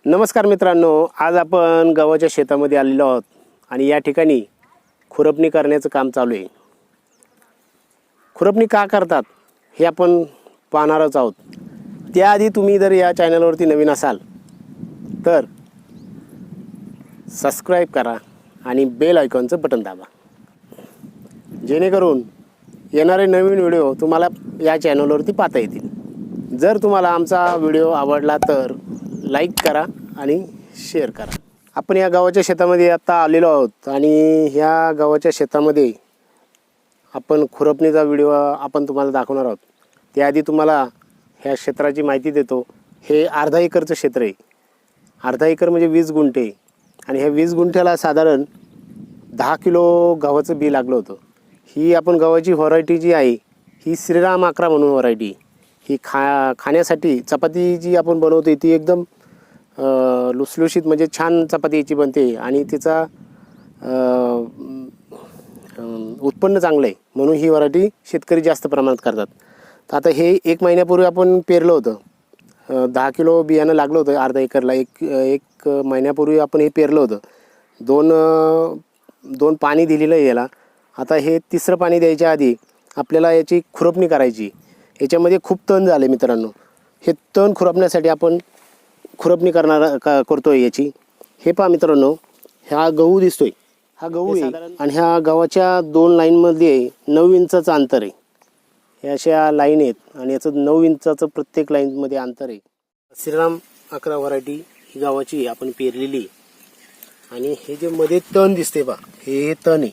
नमस्कार मित्रांनो, आज आपण गव्हाच्या शेतामध्ये आलेलो आहोत आणि या ठिकाणी खुरपणी करण्याचं काम चालू आहे. खुरपणी का करतात हे आपण पाहणारच आहोत. त्याआधी तुम्ही जर या चॅनलवरती नवीन असाल तर सबस्क्राईब करा आणि बेल आयकॉनचं बटन दाबा, जेणेकरून येणारे नवीन व्हिडिओ तुम्हाला या चॅनलवरती पाहता येतील. जर तुम्हाला आमचा व्हिडिओ आवडला तर लाईक करा आणि शेअर करा. आपण या गव्हाच्या शेतामध्ये आता आलेलो आहोत आणि ह्या गव्हाच्या शेतामध्ये आपण खुरपणीचा व्हिडिओ आपण तुम्हाला दाखवणार आहोत. त्याआधी तुम्हाला ह्या क्षेत्राची माहिती देतो. हे अर्धा एकरचं क्षेत्र आहे. अर्धा एकर म्हणजे 20 गुंठे आणि ह्या 20 गुंठ्याला साधारण 10 किलो गव्हाचं बी लागलं होतं. ही आपण गव्हाची व्हरायटी जी आहे ही श्रीराम 11 म्हणून व्हरायटी. ही खाण्यासाठी चपाती जी आपण बनवते ती एकदम लुसलुशीत म्हणजे छान चपाती याची बनते आणि तिचा उत्पन्न चांगलं आहे म्हणून ही व्हरायटी शेतकरी जास्त प्रमाणात करतात. तर आता हे 1 महिन्यापूर्वी आपण पेरलं होतं. 10 किलो बियाणं लागलं होतं अर्धा एकरला. एक महिन्यापूर्वी आपण हे पेरलं होतं. दोन पाणी दिलेलं आहे याला. आता हे तिसरं पाणी द्यायच्या आधी आपल्याला याची खुरपणी करायची. याच्यामध्ये खूप तण झाले मित्रांनो. हे तण खुरपण्यासाठी आपण खुरपणी करतोय याची. हे पहा मित्रांनो, हा गहू दिसतोय, हा गहू आहे आणि ह्या गव्हाच्या 2 लाईनमध्ये 9 इंचाचं अंतर आहे. हे अशा लाईन आहेत आणि याचं 9 इंचाचं प्रत्येक लाईनमध्ये अंतर आहे. श्रीराम 11 व्हरायटी ही गव्हाची आपण पेरलेली आणि हे जे मध्ये तण दिसते पहा, हे तण आहे.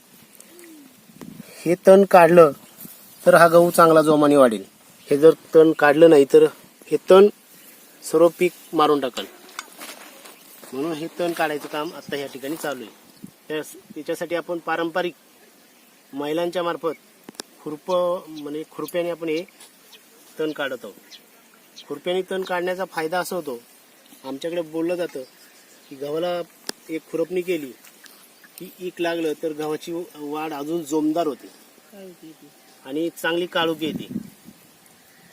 हे तण काढलं तर हा गहू चांगला जोमाने वाढेल. हे जर तण काढलं नाही तर हे तण सर्व पीक मारून टाकल. म्हणून हे तण काढायचं काम आता ह्या ठिकाणी चालू आहे. त्याच्यासाठी आपण पारंपरिक महिलांच्या मार्फत खुरप्याने आपण हे तण काढत आहोत. खुरप्याने तण काढण्याचा फायदा असा होतो, आमच्याकडे बोललं जातं की गव्हाला एक खुरपणी केली की ईक लागलं तर गव्हाची वाढ अजून जोमदार होते आणि चांगली काळोखी येते.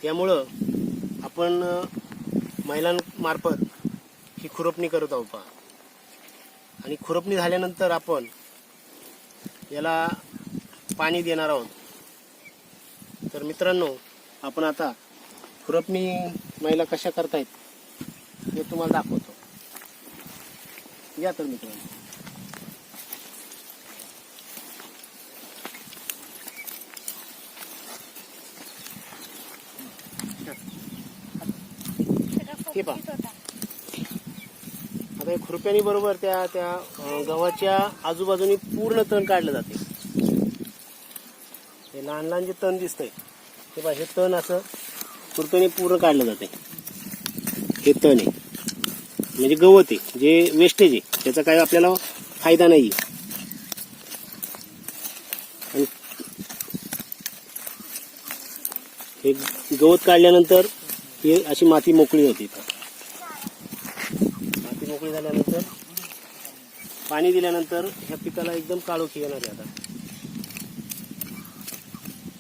त्यामुळं आपण महिलांमार्फत ही खुरपणी करत आहोत. आणि खुरपणी झाल्यानंतर आपण याला पाणी देणार आहोत. तर मित्रांनो, आपण आता खुरपणी महिला कशा करतायत हे तुम्हाला दाखवतो. या तर मित्रांनो, हे पहा. आता खुरप्यानी बरोबर त्या गव्हाच्या आजूबाजूनी पूर्ण तण काढलं जाते. हे लहान लहान जे तण दिसतंय ते पहा, हे तण असं खुरप्यानी पूर्ण काढलं जाते. हे तण आहे म्हणजे गवत आहे जे वेस्टेज आहे, त्याचा काही आपल्याला फायदा नाही. हे गवत काढल्यानंतर ही अशी माती मोकळी होती. माती मोकळी झाल्यानंतर पाणी दिल्यानंतर ह्या पिकाला एकदम काळोखी येणार आहे आता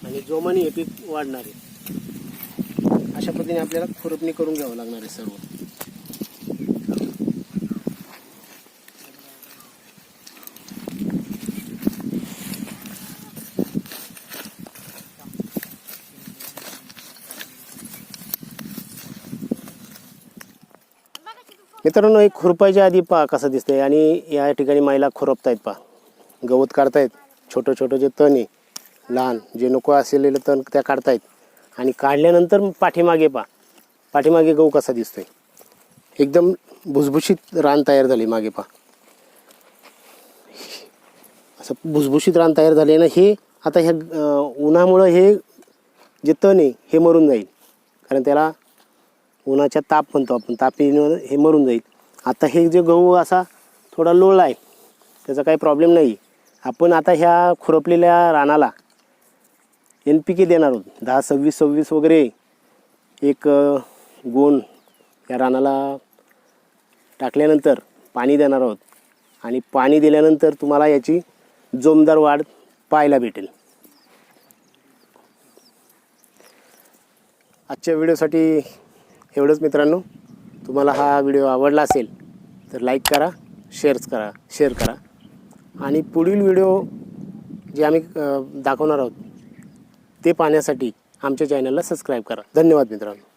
आणि जोमाने हे पीक वाढणार आहे. अशा पद्धतीने आपल्याला खुरपणी करून घ्यावं लागणार आहे सर्व. मित्रांनो, हे खुरपायच्या आधी पहा कसं दिसतंय आणि या ठिकाणी महिला खुरपतायत पहा. गवत काढतायत, छोटं छोटं जे तण आहे लहान जे नको असलेलं तण त्या काढतायत आणि काढल्यानंतर पाठीमागे पहा, पाठीमागे गहू कसा दिसतोय. एकदम भुसभुशीत रान तयार झाले मागे पहा. असं भुसभुशीत रान तयार झाले ना. हे आता ह्या उन्हामुळं हे जे तण आहे हे मरून जाईल, कारण त्याला उन्हाच्या ताप म्हणतो आपण, तापीनं हे मरून जाईल. आता हे जे गहू असा थोडा लोळला आहे त्याचा काही प्रॉब्लेम नाही. आपण आता ह्या खुरपलेल्या रानाला NPK देणार आहोत. 10-26-26 वगैरे एक गोण या रानाला टाकल्यानंतर पाणी देणार आहोत आणि पाणी दिल्यानंतर तुम्हाला याची जोमदार वाढ पाहायला भेटेल. आजच्या व्हिडिओसाठी एवढंच मित्रांनो. तुम्हाला हा व्हिडिओ आवडला असेल तर लाईक करा, शेअर करा आणि पुढील व्हिडिओ जे आम्ही दाखवणार आहोत ते पाहण्यासाठी आमच्या चॅनलला सबस्क्राईब करा. धन्यवाद मित्रांनो.